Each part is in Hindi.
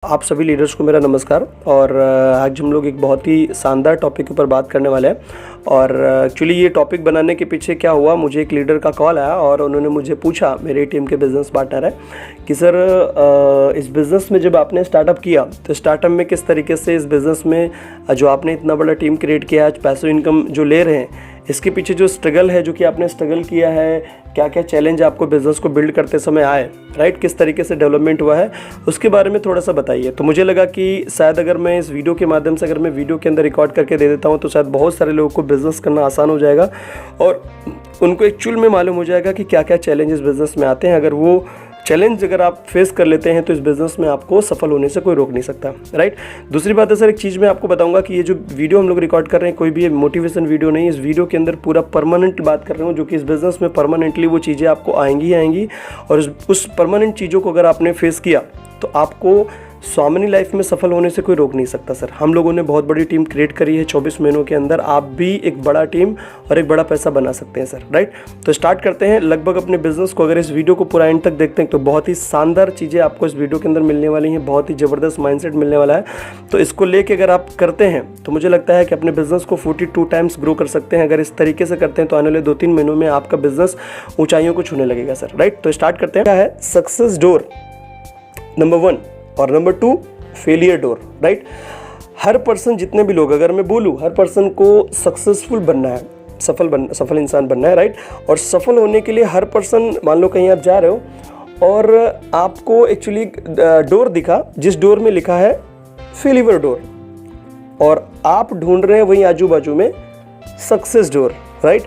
आप सभी लीडर्स को मेरा नमस्कार। और आज हम लोग एक बहुत ही शानदार टॉपिक के ऊपर बात करने वाले हैं। और एक्चुअली ये टॉपिक बनाने के पीछे क्या हुआ, मुझे एक लीडर का कॉल आया और उन्होंने मुझे पूछा, मेरी टीम के बिज़नेस पार्टनर है, कि सर इस बिज़नेस में जब आपने स्टार्टअप किया तो स्टार्टअप में किस तरीके से इस बिज़नेस में जो आपने इतना बड़ा टीम क्रिएट किया, आज पैसिव इनकम जो ले रहे हैं, इसके पीछे जो स्ट्रगल है, जो कि आपने स्ट्रगल किया है, क्या क्या चैलेंज आपको बिज़नेस को बिल्ड करते समय आए, राइट, किस तरीके से डेवलपमेंट हुआ है, उसके बारे में थोड़ा सा बताइए। तो मुझे लगा कि शायद अगर मैं इस वीडियो के माध्यम से, अगर मैं वीडियो के अंदर रिकॉर्ड करके दे देता हूँ तो शायद बहुत सारे लोगों को बिज़नेस करना आसान हो जाएगा और उनको एक्चुअल में मालूम हो जाएगा कि क्या क्या चैलेंजेस बिज़नेस में आते हैं। अगर वो चैलेंज अगर आप फेस कर लेते हैं तो इस बिज़नेस में आपको सफल होने से कोई रोक नहीं सकता, राइट। दूसरी बात है सर, एक चीज़ मैं आपको बताऊंगा कि ये जो वीडियो हम लोग रिकॉर्ड कर रहे हैं, कोई भी ये मोटिवेशन वीडियो नहीं, इस वीडियो के अंदर पूरा परमानेंट बात कर रहा हूँ, जो कि इस बिज़नेस में परमानेंटली वो चीज़ें आपको आएंगी ही आएंगी। और उस परमानेंट चीज़ों को अगर आपने फेस किया तो आपको स्वामिनी लाइफ में सफल होने से कोई रोक नहीं सकता सर। हम लोगों ने बहुत बड़ी टीम क्रिएट करी है 24 महीनों के अंदर, आप भी एक बड़ा टीम और एक बड़ा पैसा बना सकते हैं सर, राइट। तो स्टार्ट करते हैं। लगभग अपने बिजनेस को अगर इस वीडियो को पूरा एंड तक देखते हैं तो बहुत ही शानदार चीज़ें आपको इस वीडियो के अंदर मिलने वाली हैं, बहुत ही ज़बरदस्त माइंडसेट मिलने वाला है। तो इसको लेके अगर आप करते हैं तो मुझे लगता है कि अपने बिजनेस को 42 टाइम्स ग्रो कर सकते हैं। अगर इस तरीके से करते हैं तो आने वाले 2-3 महीनों में आपका बिजनेस ऊंचाइयों को छूने लगेगा सर, राइट। तो स्टार्ट करते हैं। क्या है सक्सेस डोर नंबर 1 और नंबर 2 फेलियर डोर, राइट। हर पर्सन, जितने भी लोग, अगर मैं बोलूँ, हर पर्सन को सक्सेसफुल बनना है, सफल इंसान बनना है, राइट। और सफल होने के लिए हर पर्सन, मान लो कहीं आप जा रहे हो और आपको एक्चुअली डोर दिखा, जिस डोर में लिखा है फेलियर डोर, और आप ढूंढ रहे हैं वहीं आजू बाजू में सक्सेस डोर, राइट।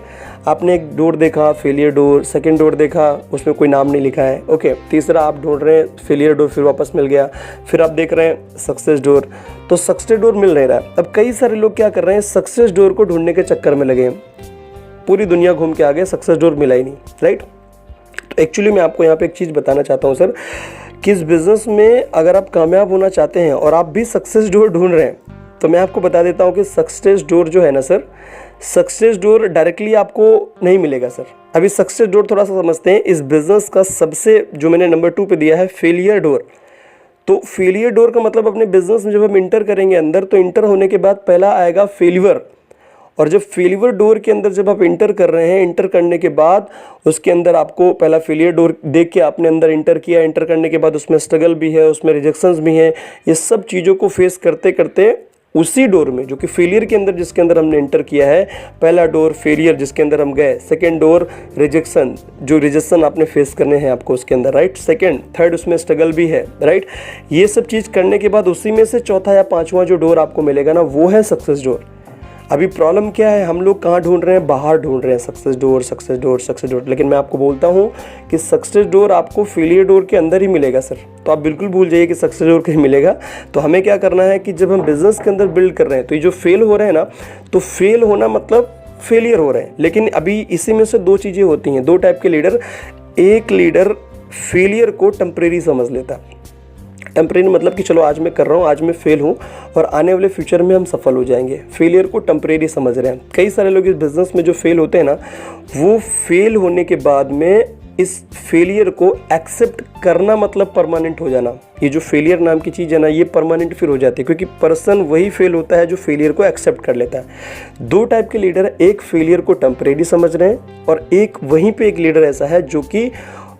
आपने एक डोर देखा फेलियर डोर, सेकंड डोर देखा उसमें कोई नाम नहीं लिखा है, ओके। तीसरा आप ढूंढ रहे हैं फेलियर डोर, फिर वापस मिल गया, फिर आप देख रहे हैं सक्सेस डोर, तो सक्सेस डोर मिल नहीं रहा है। अब कई सारे लोग क्या कर रहे हैं, सक्सेस डोर को ढूंढने के चक्कर में लगे, पूरी दुनिया घूम के आ गए, सक्सेस डोर मिला ही नहीं, राइट। तो एक्चुअली मैं आपको यहाँ पे एक चीज़ बताना चाहता हूँ सर, कि इस बिज़नेस में अगर आप कामयाब होना चाहते हैं और आप भी सक्सेस डोर ढूंढ रहे हैं, तो मैं आपको बता देता हूँ कि सक्सेस डोर जो है ना सर, सक्सेस डोर डायरेक्टली आपको नहीं मिलेगा सर। अभी सक्सेस डोर थोड़ा सा समझते हैं। इस बिज़नेस का सबसे, जो मैंने नंबर 2 पे दिया है, फेलियर डोर। तो फेलियर डोर का मतलब अपने बिजनेस में जब हम इंटर करेंगे अंदर, तो इंटर होने के बाद पहला आएगा फेलियर। और जब फेलियर डोर के अंदर जब आप इंटर कर रहे हैं, इंटर करने के बाद उसके अंदर आपको पहला फेलियर डोर देख के आपने अंदर इंटर किया, इंटर करने के बाद उसमें स्ट्रगल भी है, उसमें रिजेक्शंस भी हैं, ये सब चीज़ों को फेस करते करते उसी डोर में, जो कि फेलियर के अंदर, जिसके अंदर हमने इंटर किया है, पहला डोर फेलियर जिसके अंदर हम गए, सेकंड डोर रिजेक्शन, जो रिजेक्शन आपने फेस करने हैं आपको उसके अंदर, राइट, सेकंड थर्ड उसमें स्ट्रगल भी है, राइट। ये सब चीज़ करने के बाद उसी में से चौथा या पांचवा जो डोर आपको मिलेगा ना, वो है सक्सेस डोर। अभी प्रॉब्लम क्या है, हम लोग कहाँ ढूंढ रहे हैं, बाहर ढूंढ रहे हैं success door, success door, success door. लेकिन मैं आपको बोलता हूँ कि सक्सेस डोर आपको फेलियर डोर के अंदर ही मिलेगा सर। तो आप बिल्कुल भूल जाइए कि सक्सेस डोर कहीं मिलेगा। तो हमें क्या करना है कि जब हम बिजनेस के अंदर बिल्ड कर रहे हैं, तो ये जो फेल हो रहे हैं ना, तो फेल होना मतलब फेलियर हो रहे हैं। लेकिन अभी इसी में से 2 चीज़ें होती हैं, 2 टाइप के लीडर। एक लीडर फेलियर को टेम्परेरी समझ लेता है। टेम्परेरी मतलब कि चलो आज मैं कर रहा हूँ, आज मैं फेल हूँ और आने वाले फ्यूचर में हम सफल हो जाएंगे। फेलियर को टेम्परेरी समझ रहे हैं। कई सारे लोग इस बिज़नेस में जो फेल होते हैं ना, वो फेल होने के बाद में इस फेलियर को एक्सेप्ट करना मतलब परमानेंट हो जाना। ये जो फेलियर नाम की चीज़ है ना, ये परमानेंट फिर हो जाती है, क्योंकि पर्सन वही फेल होता है जो फेलियर को एक्सेप्ट कर लेता है। 2 टाइप के लीडर है, एक फेलियर को टेम्परेरी समझ रहे हैं और एक वहीं पे एक लीडर ऐसा है जो कि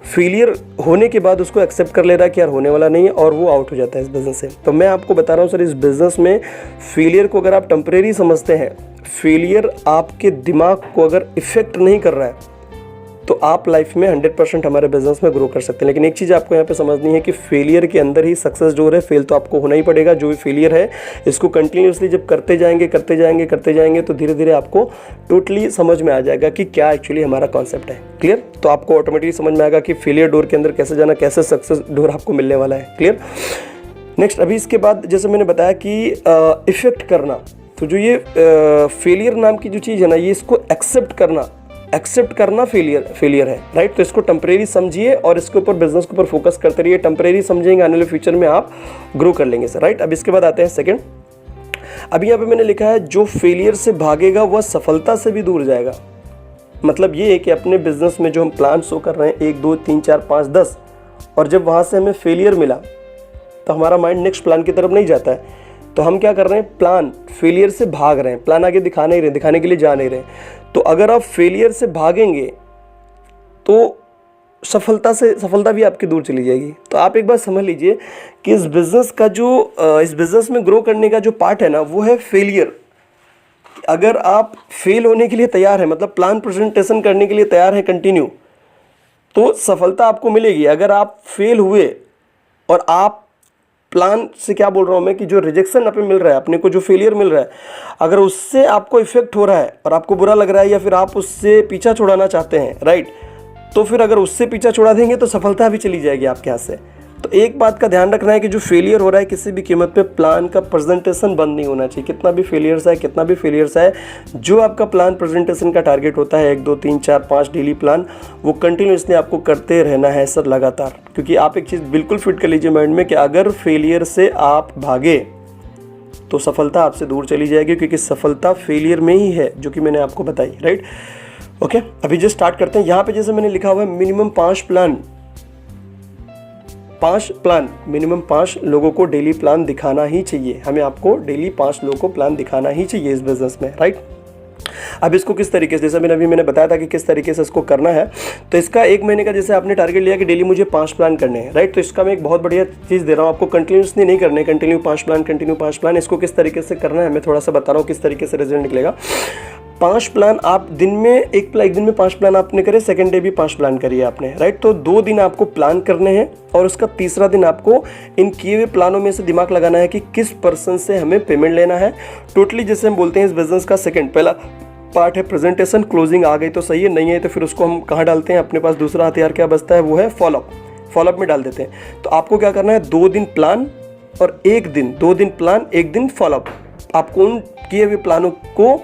फेलियर होने के बाद उसको एक्सेप्ट कर ले रहा है कि यार होने वाला नहीं है, और वो आउट हो जाता है इस बिज़नेस से। तो मैं आपको बता रहा हूँ सर, इस बिज़नेस में फेलियर को अगर आप टेम्परेरी समझते हैं, फेलियर आपके दिमाग को अगर इफेक्ट नहीं कर रहा है, तो आप लाइफ में 100% हमारे बिजनेस में ग्रो कर सकते हैं। लेकिन एक चीज़ आपको यहाँ पे समझनी है कि फेलियर के अंदर ही सक्सेस डोर है। फेल तो आपको होना ही पड़ेगा। जो भी फेलियर है, इसको कंटिन्यूसली जब करते जाएंगे तो धीरे धीरे आपको टोटली समझ में आ जाएगा कि क्या एक्चुअली हमारा कॉन्सेप्ट है। क्लियर? तो आपको ऑटोमेटिकली समझ में आएगा कि फेलियर डोर के अंदर कैसे जाना, कैसे सक्सेस डोर आपको मिलने वाला है। क्लियर? नेक्स्ट, अभी इसके बाद जैसे मैंने बताया कि इफेक्ट करना, तो जो ये फेलियर नाम की जो चीज़ है ना, ये इसको एक्सेप्ट करना फेलियर है, राइट। तो इसको टेम्परेरी समझिए और इसके ऊपर, बिजनेस के ऊपर फोकस करते रहिए। टेम्परेरी समझेंगे, आने वाले फ्यूचर में आप ग्रो कर लेंगे सर, राइट। अब इसके बाद आते हैं सेकंड। अभी यहाँ पे मैंने लिखा है, जो फेलियर से भागेगा वह सफलता से भी दूर जाएगा। मतलब ये है कि अपने बिजनेस में जो हम प्लान शो कर रहे हैं 1 2 3 4 5 10, और जब वहाँ से हमें फेलियर मिला तो हमारा माइंड नेक्स्ट प्लान की तरफ नहीं जाता है। तो हम क्या कर रहे हैं, प्लान फेलियर से भाग रहे हैं, प्लान आगे दिखा नहीं रहे, दिखाने के लिए जा नहीं रहे। तो अगर आप फेलियर से भागेंगे तो सफलता भी आपकी दूर चली जाएगी। तो आप एक बात समझ लीजिए कि इस बिज़नेस में ग्रो करने का जो पार्ट है ना, वो है फेलियर। अगर आप फेल होने के लिए तैयार हैं, मतलब प्लान प्रेजेंटेशन करने के लिए तैयार हैं कंटिन्यू, तो सफलता आपको मिलेगी। अगर आप फेल हुए और आप प्लान से, क्या बोल रहा हूँ मैं, कि जो रिजेक्शन आप मिल रहा है, अपने को जो फेलियर मिल रहा है, अगर उससे आपको इफेक्ट हो रहा है और आपको बुरा लग रहा है, या फिर आप उससे पीछा छुड़ाना चाहते हैं, राइट, तो फिर अगर उससे पीछा छुड़ा देंगे तो सफलता भी चली जाएगी आपके हाथ से। तो एक बात का ध्यान रखना है कि जो फेलियर हो रहा है, किसी भी कीमत पे प्लान का प्रेजेंटेशन बंद नहीं होना चाहिए। कितना भी फेलियर्स है, जो आपका प्लान प्रेजेंटेशन का टारगेट होता है 1 2 3 4 5 डेली प्लान, वो कंटिन्यूसली आपको करते रहना है सर, लगातार। क्योंकि आप एक चीज़ बिल्कुल फिट कर लीजिए माइंड में कि अगर फेलियर से आप भागे तो सफलता आपसे दूर चली जाएगी, क्योंकि सफलता फेलियर में ही है, जो कि मैंने आपको बताई, राइट। ओके, अभी जो स्टार्ट करते हैं। यहाँ पे जैसे मैंने लिखा हुआ है मिनिमम 5 लोगों को डेली प्लान दिखाना ही चाहिए। हमें आपको डेली 5 लोगों को प्लान दिखाना ही चाहिए इस बिजनेस में, राइट। अब इसको किस तरीके से, जैसे मैंने बताया था कि किस तरीके से इसको करना है। तो इसका 1 महीने का जैसे आपने टारगेट लिया कि डेली मुझे 5 प्लान करने हैं, राइट। तो इसका मैं एक बहुत बढ़िया चीज़ दे रहा हूँ आपको, कंटिन्यूसली नहीं करने, कंटिन्यू 5 प्लान। इसको किस तरीके से करना है मैं थोड़ा सा बता रहा हूँ, किस तरीके से रिजल्ट निकलेगा। 5 प्लान आप दिन में एक दिन में 5 प्लान आपने करे, सेकंड डे भी 5 प्लान करिए आपने, राइट। तो 2 दिन आपको प्लान करने हैं और उसका तीसरा दिन आपको इन किए हुए प्लानों में से दिमाग लगाना है कि किस पर्सन से हमें पेमेंट लेना है। टोटली जैसे हम बोलते हैं इस बिजनेस का पहला पार्ट है प्रेजेंटेशन, क्लोजिंग आ गई तो सही है, नहीं है तो फिर उसको हम कहाँ डालते हैं, अपने पास दूसरा हथियार क्या बचता है, वो है फॉलोअप में डाल देते हैं। तो आपको क्या करना है, 2 दिन प्लान और 1 दिन, 2 दिन प्लान 1 दिन फॉलोअप। आपको उन किए हुए प्लानों को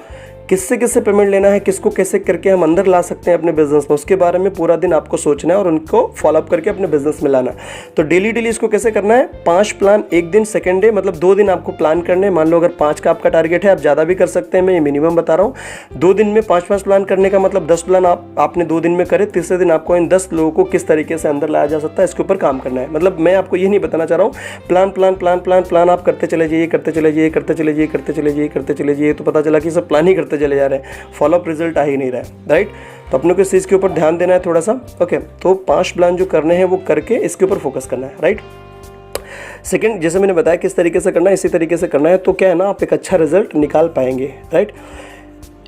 किससे पेमेंट लेना है, किसको कैसे करके हम अंदर ला सकते हैं अपने बिजनेस में, उसके बारे में पूरा दिन आपको सोचना है और उनको फॉलोअप करके अपने बिजनेस में लाना है। तो डेली इसको कैसे करना है, 5 प्लान 1 दिन, सेकंड डे, मतलब 2 दिन आपको प्लान करने हैं। मान लो अगर 5 का आपका टारगेट है, आप ज़्यादा भी कर सकते हैं, मैं ये मिनिमम बता रहा हूँ। 2 दिन में 5 प्लान करने का मतलब 10 प्लान आपने 2 दिन में करे। तीसरे दिन आपको इन 10 लोगों को किस तरीके से अंदर लाया जा सकता है, इसके ऊपर काम करना है। मतलब मैं आपको ये नहीं बताना चाह रहा हूँ प्लान आप करते चले जाइए, तो पता चला कि सब प्लान ही करते चले जा रहे हैं, फॉलोअप रिजल्ट आ ही नहीं रहा है, राइट। तो अपने को इस चीज़ के ऊपर ध्यान देना है थोड़ा सा। ओके, तो 5 प्लान जो करने हैं वो करके इसके ऊपर फोकस करना है, राइट। सेकंड, जैसे मैंने बताया किस तरीके से करना है, इसी तरीके से करना है, तो क्या है ना, आप एक अच्छा रिजल्ट निकाल पाएंगे, राइट।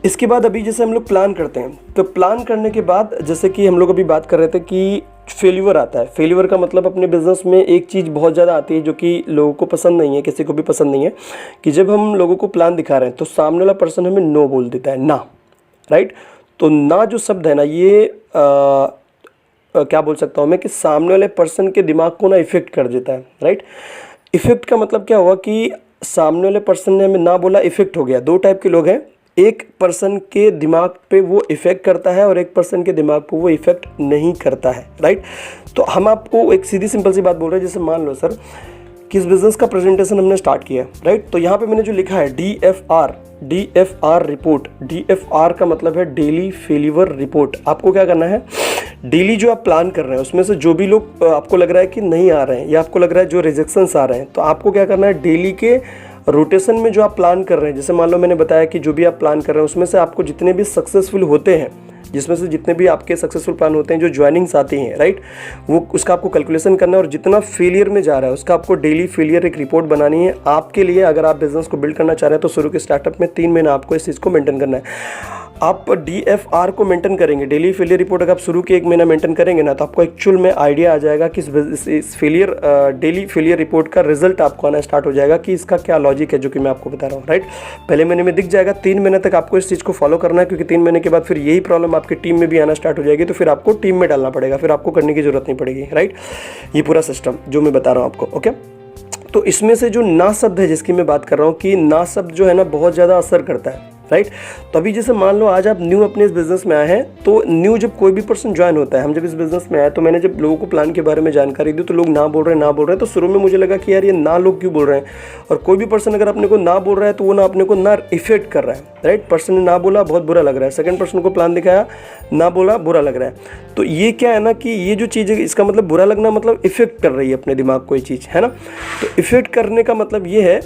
इसके बाद अभी जैसे हम लोग प्लान करते हैं, तो प्लान करने के बाद जैसे कि हम लोग अभी बात कर रहे थे कि फेल्यूर आता है। फेल्यूर का मतलब अपने बिजनेस में एक चीज़ बहुत ज़्यादा आती है जो कि लोगों को पसंद नहीं है, किसी को भी पसंद नहीं है, कि जब हम लोगों को प्लान दिखा रहे हैं तो सामने वाला पर्सन हमें नो बोल देता है, ना, राइट। तो ना जो शब्द है ना, ये क्या बोल सकता हूँ मैं, कि सामने वाले पर्सन के दिमाग को ना इफेक्ट कर देता है, राइट। इफेक्ट का मतलब क्या हुआ कि सामने वाले पर्सन ने हमें ना बोला, इफेक्ट हो गया। 2 टाइप के लोग हैं, एक पर्सन के दिमाग पे वो इफ़ेक्ट करता है और एक पर्सन के दिमाग पे वो इफ़ेक्ट नहीं करता है, राइट। तो हम आपको एक सीधी सिंपल सी बात बोल रहे हैं, जैसे मान लो सर कि इस बिज़नेस का प्रेजेंटेशन हमने स्टार्ट किया, राइट। तो यहाँ पे मैंने जो लिखा है DFR रिपोर्ट, DFR का मतलब है डेली फेल्यूर रिपोर्ट। आपको क्या करना है, डेली जो आप प्लान कर रहे हैं उसमें से जो भी लोग आपको लग रहा है कि नहीं आ रहे हैं, या आपको लग रहा है जो रिजेक्शंस आ रहे हैं, तो आपको क्या करना है, डेली के रोटेशन में जो आप प्लान कर रहे हैं, जैसे मान लो मैंने बताया कि जो भी आप प्लान कर रहे हैं उसमें से आपको जितने भी सक्सेसफुल होते हैं, जिसमें से जितने भी आपके सक्सेसफुल प्लान होते हैं, जो ज्वाइनिंग्स आती हैं, राइट, वो उसका आपको कैलकुलेशन करना है। और जितना फेलियर में जा रहा है उसका आपको डेली फेलियर एक रिपोर्ट बनानी है आपके लिए। अगर आप बिजनेस को बिल्ड करना चाह रहे हैं तो शुरू के स्टार्टअप में 3 महीने आपको इस चीज़ को मेंटेन करना है। आप DFR को मेंटेन करेंगे, डेली फेलियर रिपोर्ट, अगर आप शुरू के 1 महीना मेंटेन करेंगे ना, तो आपको एक्चुअल में आइडिया आ जाएगा कि इस डेली फेलियर रिपोर्ट का रिजल्ट आपको आना स्टार्ट हो जाएगा कि इसका क्या लॉजिक है, जो कि मैं आपको बता रहा हूँ, राइट। पहले महीने में दिख जाएगा, 3 महीने तक आपको इस चीज़ को फॉलो करना है, क्योंकि 3 महीने के बाद फिर यही प्रॉब्लम आपकी टीम में भी आना स्टार्ट हो जाएगी, तो फिर आपको टीम में डालना पड़ेगा, फिर आपको करने की जरूरत नहीं पड़ेगी, राइट। ये पूरा सिस्टम जो मैं बता रहा हूँ आपको, ओके। तो इसमें से जो ना शब्द है जिसकी मैं बात कर रहा हूँ, कि ना शब्द जो है ना बहुत ज़्यादा असर करता है, राइट। तो अभी जैसे मान लो आज आप न्यू अपने इस बिज़नेस में आए हैं, तो न्यू जब कोई भी पर्सन ज्वाइन होता है, हम जब इस बिज़नेस में आए तो मैंने जब लोगों को प्लान के बारे में जानकारी दी तो लोग ना बोल रहे हैं, तो शुरू में मुझे लगा कि यार ये ना लोग क्यों बोल रहे हैं। और कोई भी पर्सन अगर अपने को ना बोल रहा है तो वो ना अपने को ना इफेक्ट कर रहा है, राइट। पर्सन ने ना बोला, बहुत बुरा लग रहा है, सेकंड पर्सन को प्लान दिखाया, ना बोला, बुरा लग रहा है। तो ये क्या है ना कि ये जो चीज़ है, इसका मतलब बुरा लगना मतलब इफेक्ट कर रही है अपने दिमाग को ये चीज़, है ना। तो इफेक्ट करने का मतलब ये है